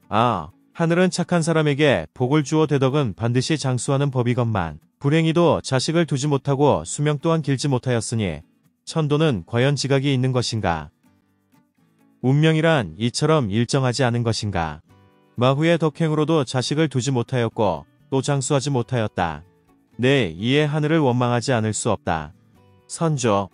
아, 하늘은 착한 사람에게 복을 주어 대덕은 반드시 장수하는 법이건만 불행히도 자식을 두지 못하고 수명 또한 길지 못하였으니 천도는 과연 지각이 있는 것인가? 운명이란 이처럼 일정하지 않은 것인가? 마후의 덕행으로도 자식을 두지 못하였고 또 장수하지 못하였다. 내 이에 하늘을 원망하지 않을 수 없다. 선조.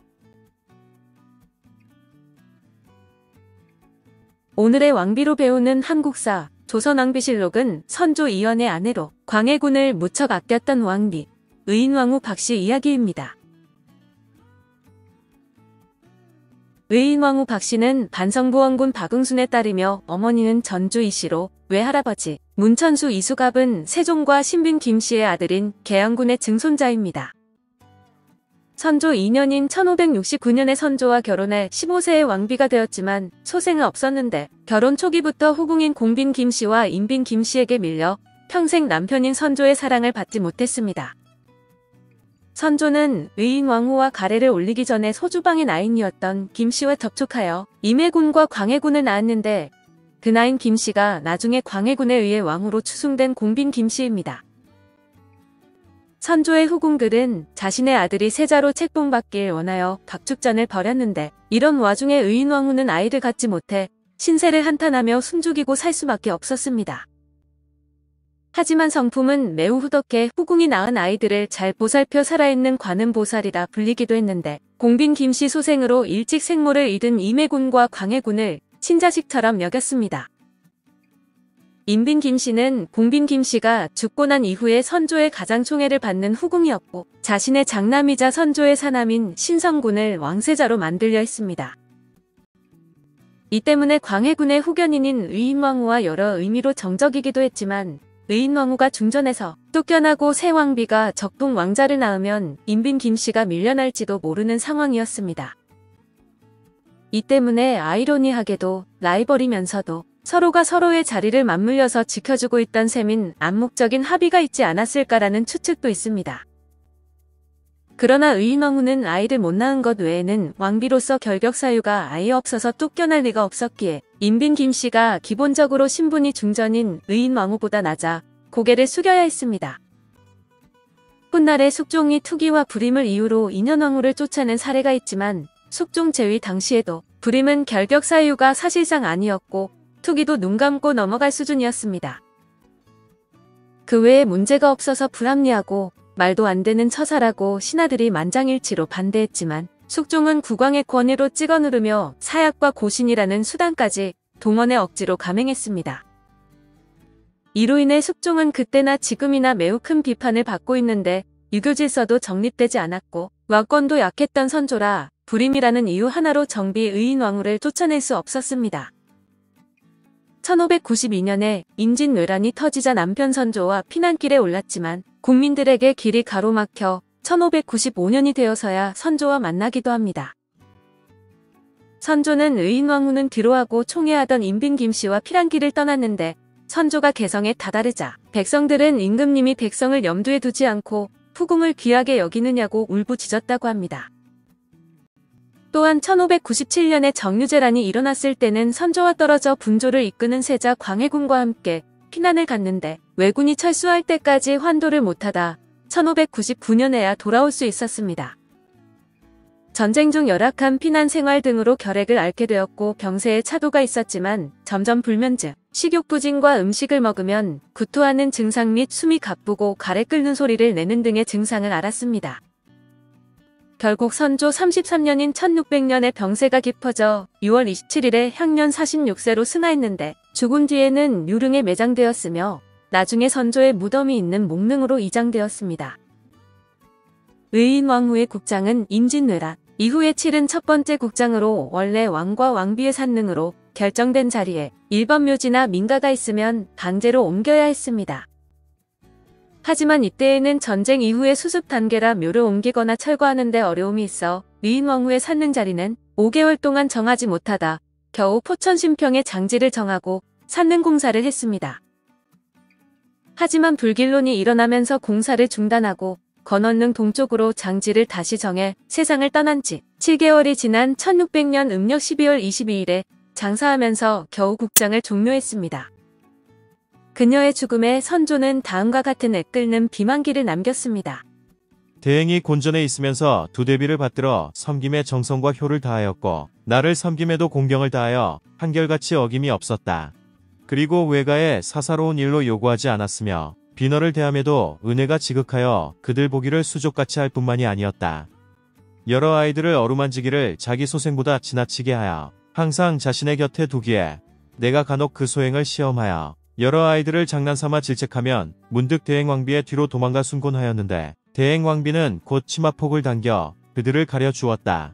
오늘의 왕비로 배우는 한국사 조선왕비실록은 선조 이연의 아내로 광해군을 무척 아꼈던 왕비 의인왕후 박씨 이야기입니다. 의인왕후 박씨는 반성부원군 박응순의 딸이며 어머니는 전주 이씨로 외할아버지 문천수 이수갑은 세종과 신빈 김씨의 아들인 계양군의 증손자입니다. 선조 2년인 1569년에 선조와 결혼해 15세의 왕비가 되었지만 소생은 없었는데 결혼 초기부터 후궁인 공빈 김씨와 인빈 김씨에게 밀려 평생 남편인 선조의 사랑을 받지 못했습니다. 선조는 의인왕후와 가래를 올리기 전에 소주방의 나인이었던 김씨와 접촉하여 임해군과 광해군을 낳았는데 그 나인 김씨가 나중에 광해군에 의해 왕후로 추승된 공빈 김씨입니다. 선조의 후궁들은 자신의 아들이 세자로 책봉받길 원하여 각축전을 벌였는데 이런 와중에 의인왕후는 아이를 갖지 못해 신세를 한탄하며 숨죽이고 살 수밖에 없었습니다. 하지만 성품은 매우 후덕해 후궁이 낳은 아이들을 잘 보살펴 살아있는 관음보살이라 불리기도 했는데 공빈 김씨 소생으로 일찍 생모를 잃은 임해군과 광해군을 친자식처럼 여겼습니다. 인빈 김씨는 공빈 김씨가 죽고 난 이후에 선조의 가장 총애를 받는 후궁이었고 자신의 장남이자 선조의 사남인 신성군을 왕세자로 만들려 했습니다. 이 때문에 광해군의 후견인인 의인왕후와 여러 의미로 정적이기도 했지만 의인왕후가 중전에서 쫓겨나고 새 왕비가 적동 왕자를 낳으면 인빈 김씨가 밀려날지도 모르는 상황이었습니다. 이 때문에 아이러니하게도 라이벌이면서도 서로가 서로의 자리를 맞물려서 지켜주고 있던 셈인 암묵적인 합의가 있지 않았을까라는 추측도 있습니다. 그러나 의인왕후는 아이를 못 낳은 것 외에는 왕비로서 결격 사유가 아예 없어서 쫓겨날 리가 없었기에 인빈 김씨가 기본적으로 신분이 중전인 의인왕후보다 낮아 고개를 숙여야 했습니다. 훗날에 숙종이 투기와 불임을 이유로 인현왕후를 쫓아낸 사례가 있지만 숙종 제위 당시에도 불임은 결격 사유가 사실상 아니었고 투기도 눈 감고 넘어갈 수준이었습니다. 그 외에 문제가 없어서 불합리하고 말도 안 되는 처사라고 신하들이 만장일치로 반대했지만 숙종은 국왕의 권위로 찍어 누르며 사약과 고신이라는 수단까지 동원해 억지로 감행했습니다. 이로 인해 숙종은 그때나 지금이나 매우 큰 비판을 받고 있는데 유교질서도 정립되지 않았고 왕권도 약했던 선조라 불임이라는 이유 하나로 정비 의인왕후를 쫓아낼 수 없었습니다. 1592년에 임진왜란이 터지자 남편 선조와 피난길에 올랐지만 국민들에게 길이 가로막혀 1595년이 되어서야 선조와 만나기도 합니다. 선조는 의인왕후는 뒤로하고 총애하던 인빈 김씨와 피난길을 떠났는데 선조가 개성에 다다르자 백성들은 임금님이 백성을 염두에 두지 않고 후궁을 귀하게 여기느냐고 울부짖었다고 합니다. 또한 1597년에 정유재란이 일어났을 때는 선조와 떨어져 분조를 이끄는 세자 광해군과 함께 피난을 갔는데 왜군이 철수할 때까지 환도를 못하다 1599년에야 돌아올 수 있었습니다. 전쟁 중 열악한 피난 생활 등으로 결핵을 앓게 되었고 병세에 차도가 있었지만 점점 불면증, 식욕부진과 음식을 먹으면 구토하는 증상 및 숨이 가쁘고 가래 끓는 소리를 내는 등의 증상을 앓았습니다. 결국 선조 33년인 1600년에 병세가 깊어져 6월 27일에 향년 46세로 승하했는데 죽은 뒤에는 유릉에 매장되었으며 나중에 선조의 무덤이 있는 목릉으로 이장되었습니다. 의인왕후의 국장은 임진왜란 이후에 치른 첫 번째 국장으로 원래 왕과 왕비의 산릉으로 결정된 자리에 일반 묘지나 민가가 있으면 강제로 옮겨야 했습니다. 하지만 이때에는 전쟁 이후의 수습 단계라 묘를 옮기거나 철거하는 데 어려움이 있어 의인왕후의 산릉 자리는 5개월 동안 정하지 못하다 겨우 포천신평에 장지를 정하고 산릉 공사를 했습니다. 하지만 불길론이 일어나면서 공사를 중단하고 건원릉 동쪽으로 장지를 다시 정해 세상을 떠난 지 7개월이 지난 1600년 음력 12월 22일에 장사하면서 겨우 국장을 종료했습니다. 그녀의 죽음에 선조는 다음과 같은 애끓는 비만기를 남겼습니다. 대행이 곤전에 있으면서 두 대비를 받들어 섬김에 정성과 효를 다하였고 나를 섬김에도 공경을 다하여 한결같이 어김이 없었다. 그리고 외가에 사사로운 일로 요구하지 않았으며 비너를 대함에도 은혜가 지극하여 그들 보기를 수족같이 할 뿐만이 아니었다. 여러 아이들을 어루만지기를 자기 소생보다 지나치게 하여 항상 자신의 곁에 두기에 내가 간혹 그 소행을 시험하여 여러 아이들을 장난삼아 질책하면 문득 대행왕비의 뒤로 도망가 순곤하였는데 대행왕비는 곧 치마폭을 당겨 그들을 가려 주었다.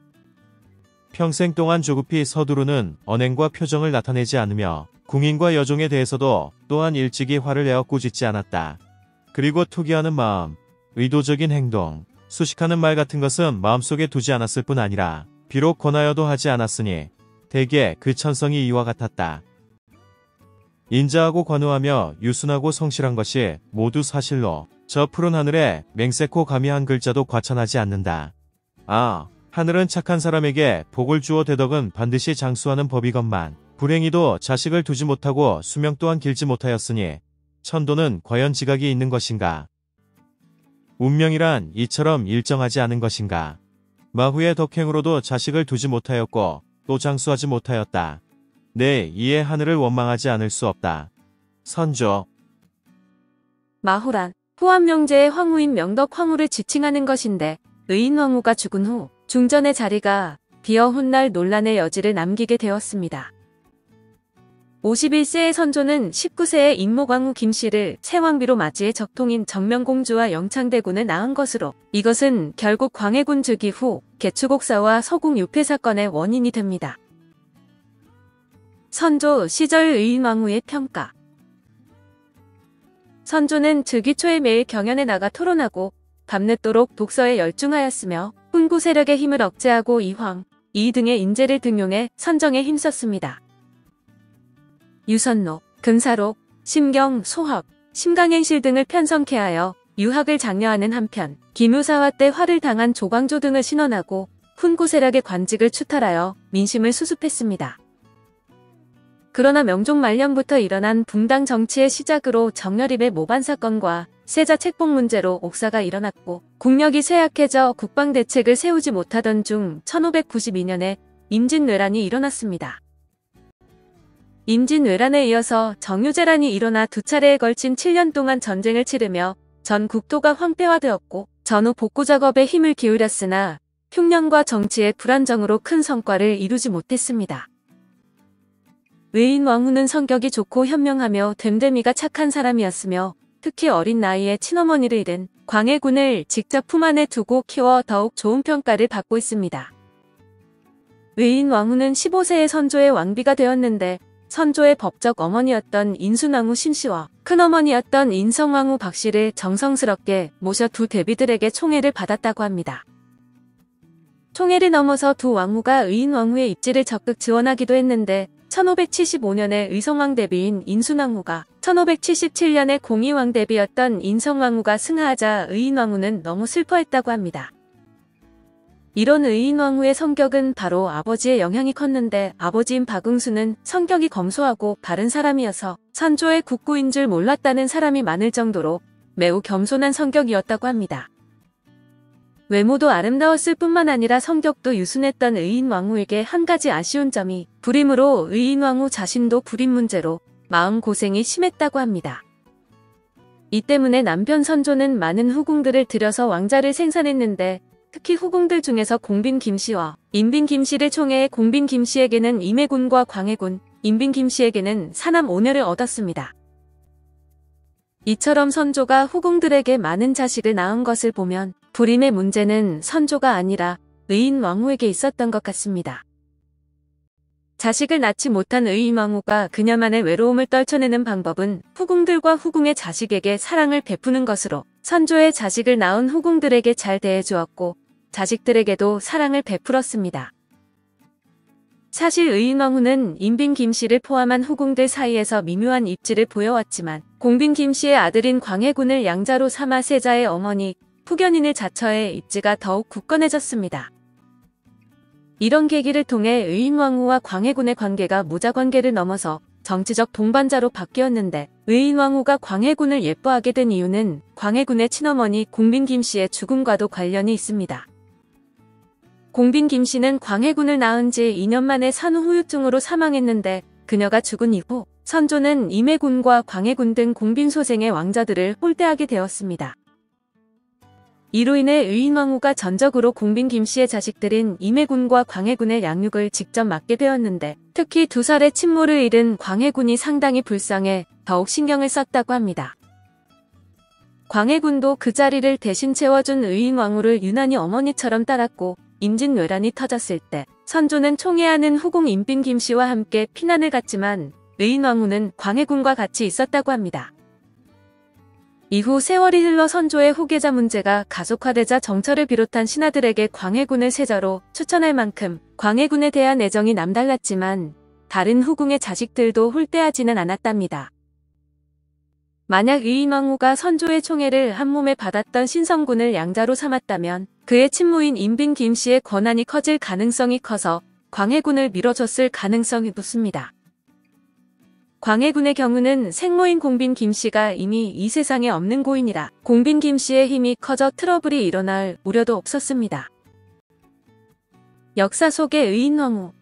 평생 동안 조급히 서두르는 언행과 표정을 나타내지 않으며 궁인과 여종에 대해서도 또한 일찍이 화를 내어 꾸짖지 않았다. 그리고 투기하는 마음, 의도적인 행동, 수식하는 말 같은 것은 마음속에 두지 않았을 뿐 아니라 비록 권하여도 하지 않았으니 대개 그 천성이 이와 같았다. 인자하고 관우하며 유순하고 성실한 것이 모두 사실로 저 푸른 하늘에 맹세코 감히 한 글자도 과천하지 않는다. 아, 하늘은 착한 사람에게 복을 주어 대덕은 반드시 장수하는 법이건만 불행히도 자식을 두지 못하고 수명 또한 길지 못하였으니 천도는 과연 지각이 있는 것인가? 운명이란 이처럼 일정하지 않은 것인가? 마후의 덕행으로도 자식을 두지 못하였고 또 장수하지 못하였다. 내 이에 하늘을 원망하지 않을 수 없다. 선조. 마후란 후한명제의 황후인 명덕황후를 지칭하는 것인데 의인황후가 죽은 후 중전의 자리가 비어 훗날 논란의 여지를 남기게 되었습니다. 51세의 선조는 19세의 인목왕후 김씨를 새왕비로 맞이해 적통인 정명공주와 영창대군을 낳은 것으로 이것은 결국 광해군 즉위 후 개추곡사와 서궁 유폐 사건의 원인이 됩니다. 선조 시절 의인왕후의 평가. 선조는 즉위 초에 매일 경연에 나가 토론하고 밤늦도록 독서에 열중하였으며 훈구 세력의 힘을 억제하고 이황, 이 등의 인재를 등용해 선정에 힘썼습니다. 유선록, 금사록, 심경, 소학, 심강행실 등을 편성케 하여 유학을 장려하는 한편 기묘사화 때 화를 당한 조광조 등을 신원하고 훈구 세력의 관직을 추탈하여 민심을 수습했습니다. 그러나 명종 말년부터 일어난 붕당 정치의 시작으로 정여립의 모반 사건과 세자 책봉 문제로 옥사가 일어났고 국력이 쇠약해져 국방 대책을 세우지 못하던 중 1592년에 임진왜란이 일어났습니다. 임진왜란에 이어서 정유재란이 일어나 두 차례에 걸친 7년 동안 전쟁을 치르며 전 국토가 황폐화되었고 전후 복구 작업에 힘을 기울였으나 흉년과 정치의 불안정으로 큰 성과를 이루지 못했습니다. 의인왕후는 성격이 좋고 현명하며 됨됨이가 착한 사람이었으며 특히 어린 나이에 친어머니를 잃은 광해군을 직접 품 안에 두고 키워 더욱 좋은 평가를 받고 있습니다. 의인왕후는 15세에 선조의 왕비가 되었는데 선조의 법적 어머니였던 인순왕후 심씨와 큰어머니였던 인성왕후 박씨를 정성스럽게 모셔 두 대비들에게 총애를 받았다고 합니다. 총애를 넘어서 두 왕후가 의인왕후의 입지를 적극 지원하기도 했는데 1575년에 의성왕 대비인 인순왕후가 1577년에 공의왕 대비였던 인성왕후가 승하하자 의인왕후는 너무 슬퍼했다고 합니다. 이런 의인왕후의 성격은 바로 아버지의 영향이 컸는데 아버지인 박응수는 성격이 검소하고 바른 사람이어서 선조의 국구인 줄 몰랐다는 사람이 많을 정도로 매우 겸손한 성격이었다고 합니다. 외모도 아름다웠을 뿐만 아니라 성격도 유순했던 의인왕후에게 한 가지 아쉬운 점이 불임으로 의인왕후 자신도 불임 문제로 마음고생이 심했다고 합니다. 이 때문에 남편 선조는 많은 후궁들을 들여서 왕자를 생산했는데 특히 후궁들 중에서 공빈 김씨와 인빈 김씨를 총애해 공빈 김씨에게는 임해군과 광해군, 인빈 김씨에게는 사남 5녀를 얻었습니다. 이처럼 선조가 후궁들에게 많은 자식을 낳은 것을 보면 불임의 문제는 선조가 아니라 의인왕후에게 있었던 것 같습니다. 자식을 낳지 못한 의인왕후가 그녀만의 외로움을 떨쳐내는 방법은 후궁들과 후궁의 자식에게 사랑을 베푸는 것으로 선조의 자식을 낳은 후궁들에게 잘 대해주었고 자식들에게도 사랑을 베풀었습니다. 사실 의인왕후는 인빈 김씨를 포함한 후궁들 사이에서 미묘한 입지를 보여왔지만 공빈 김씨의 아들인 광해군을 양자로 삼아 세자의 어머니 푸견인을 자처해 입지가 더욱 굳건해졌습니다. 이런 계기를 통해 의인왕후와 광해군의 관계가 무자관계를 넘어서 정치적 동반자로 바뀌었는데 의인왕후가 광해군을 예뻐하게 된 이유는 광해군의 친어머니 공빈 김씨의 죽음과도 관련이 있습니다. 공빈 김씨는 광해군을 낳은 지 2년 만에 산후 후유증으로 사망했는데 그녀가 죽은 이후 선조는 임해군과 광해군 등 공빈 소생의 왕자들을 홀대하게 되었습니다. 이로 인해 의인왕후가 전적으로 공빈 김씨의 자식들인 임해군과 광해군의 양육을 직접 맡게 되었는데 특히 2살의 친모를 잃은 광해군이 상당히 불쌍해 더욱 신경을 썼다고 합니다. 광해군도 그 자리를 대신 채워준 의인왕후를 유난히 어머니처럼 따랐고 임진왜란이 터졌을 때 선조는 총애하는 후궁 임빈 김씨와 함께 피난을 갔지만 의인왕후는 광해군과 같이 있었다고 합니다. 이후 세월이 흘러 선조의 후계자 문제가 가속화되자 정철을 비롯한 신하들에게 광해군을 세자로 추천할 만큼 광해군에 대한 애정이 남달랐지만 다른 후궁의 자식들도 홀대하지는 않았답니다. 만약 의인왕후가 선조의 총애를 한몸에 받았던 신성군을 양자로 삼았다면 그의 친모인 임빈 김씨의 권한이 커질 가능성이 커서 광해군을 밀어줬을 가능성이 높습니다. 광해군의 경우는 생모인 공빈 김씨가 이미 이 세상에 없는 고인이라 공빈 김씨의 힘이 커져 트러블이 일어날 우려도 없었습니다. 역사 속의 의인왕후.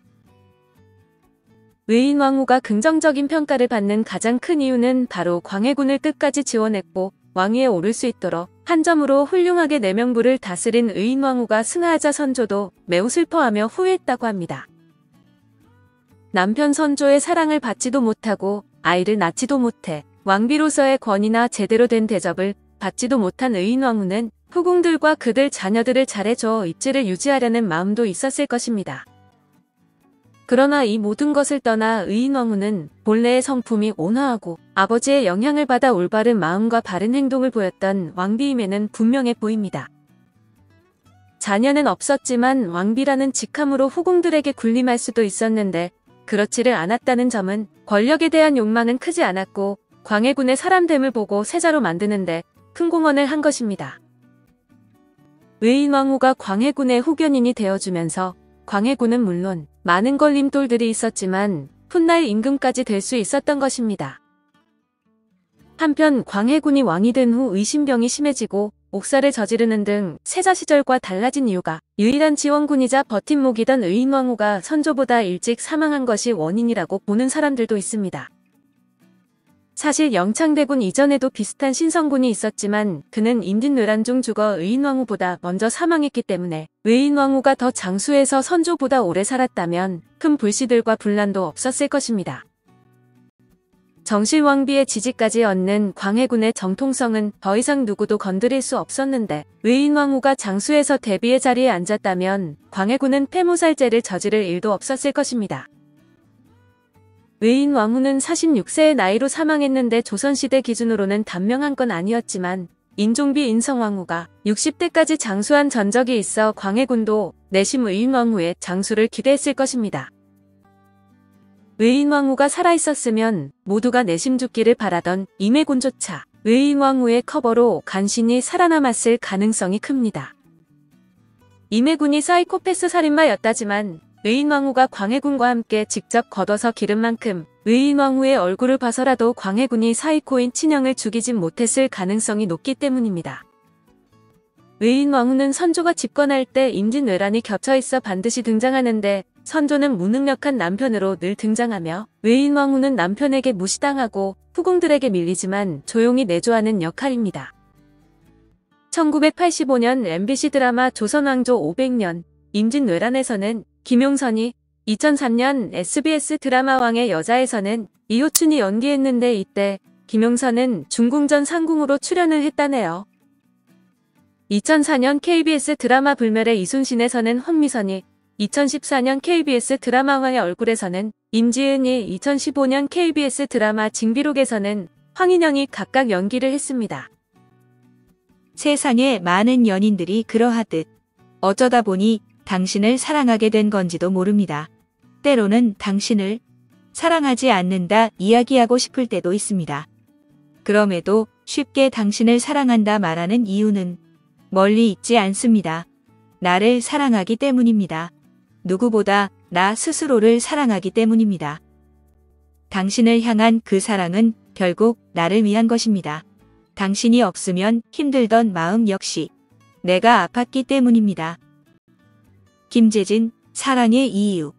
의인왕후가 긍정적인 평가를 받는 가장 큰 이유는 바로 광해군을 끝까지 지원했고 왕위에 오를 수 있도록 한 점으로 훌륭하게 내명부를 다스린 의인왕후가 승하하자 선조도 매우 슬퍼하며 후회했다고 합니다. 남편 선조의 사랑을 받지도 못하고 아이를 낳지도 못해 왕비로서의 권위나 제대로 된 대접을 받지도 못한 의인왕후는 후궁들과 그들 자녀들을 잘해줘 입지를 유지하려는 마음도 있었을 것입니다. 그러나 이 모든 것을 떠나 의인왕후는 본래의 성품이 온화하고 아버지의 영향을 받아 올바른 마음과 바른 행동을 보였던 왕비임에는 분명해 보입니다. 자녀는 없었지만 왕비라는 직함으로 후궁들에게 군림할 수도 있었는데 그렇지를 않았다는 점은 권력에 대한 욕망은 크지 않았고 광해군의 사람됨을 보고 세자로 만드는데 큰 공헌을 한 것입니다. 의인왕후가 광해군의 후견인이 되어주면서 광해군은 물론 많은 걸림돌들이 있었지만 훗날 임금까지 될 수 있었던 것입니다. 한편 광해군이 왕이 된 후 의심병이 심해지고 옥살을 저지르는 등 세자 시절과 달라진 이유가 유일한 지원군이자 버팀목이던 의인왕후가 선조보다 일찍 사망한 것이 원인이라고 보는 사람들도 있습니다. 사실 영창대군 이전에도 비슷한 신성군이 있었지만 그는 임진왜란 중 죽어 의인왕후보다 먼저 사망했기 때문에 의인왕후가 더 장수해서 선조보다 오래 살았다면 큰 불씨들과 분란도 없었을 것입니다. 정실왕비의 지지까지 얻는 광해군의 정통성은 더 이상 누구도 건드릴 수 없었는데 의인왕후가 장수해서 대비의 자리에 앉았다면 광해군은 폐모살죄를 저지를 일도 없었을 것입니다. 의인왕후는 46세의 나이로 사망했는데 조선시대 기준으로는 단명한 건 아니었지만 인종비 인성왕후가 60대까지 장수한 전적이 있어 광해군도 내심 의인왕후의 장수를 기대했을 것입니다. 의인왕후가 살아있었으면 모두가 내심 죽기를 바라던 임해군조차 의인왕후의 커버로 간신히 살아남았을 가능성이 큽니다. 임해군이 사이코패스 살인마였다지만 의인왕후가 광해군과 함께 직접 걷어서 기른 만큼 의인왕후의 얼굴을 봐서라도 광해군이 사이코인 친형을 죽이진 못했을 가능성이 높기 때문입니다. 의인왕후는 선조가 집권할 때 임진왜란이 겹쳐있어 반드시 등장하는데 선조는 무능력한 남편으로 늘 등장하며 의인왕후는 남편에게 무시당하고 후궁들에게 밀리지만 조용히 내조하는 역할입니다. 1985년 MBC 드라마 조선왕조 500년 임진왜란에서는 김용선이 2003년 SBS 드라마 왕의 여자에서는 이호춘이 연기했는데 이때 김용선은 중궁전 상궁으로 출연을 했다네요. 2004년 KBS 드라마 불멸의 이순신에서는 황미선이 2014년 KBS 드라마 황의 얼굴에서는 임지은이 2015년 KBS 드라마 징비록에서는 황인영이 각각 연기를 했습니다. 세상에 많은 연인들이 그러하듯 어쩌다 보니 당신을 사랑하게 된 건지도 모릅니다. 때로는 당신을 사랑하지 않는다 이야기하고 싶을 때도 있습니다. 그럼에도 쉽게 당신을 사랑한다 말하는 이유는 멀리 있지 않습니다. 나를 사랑하기 때문입니다. 누구보다 나 스스로를 사랑하기 때문입니다. 당신을 향한 그 사랑은 결국 나를 위한 것입니다. 당신이 없으면 힘들던 마음 역시 내가 아팠기 때문입니다. 김재진, 사랑의 이유.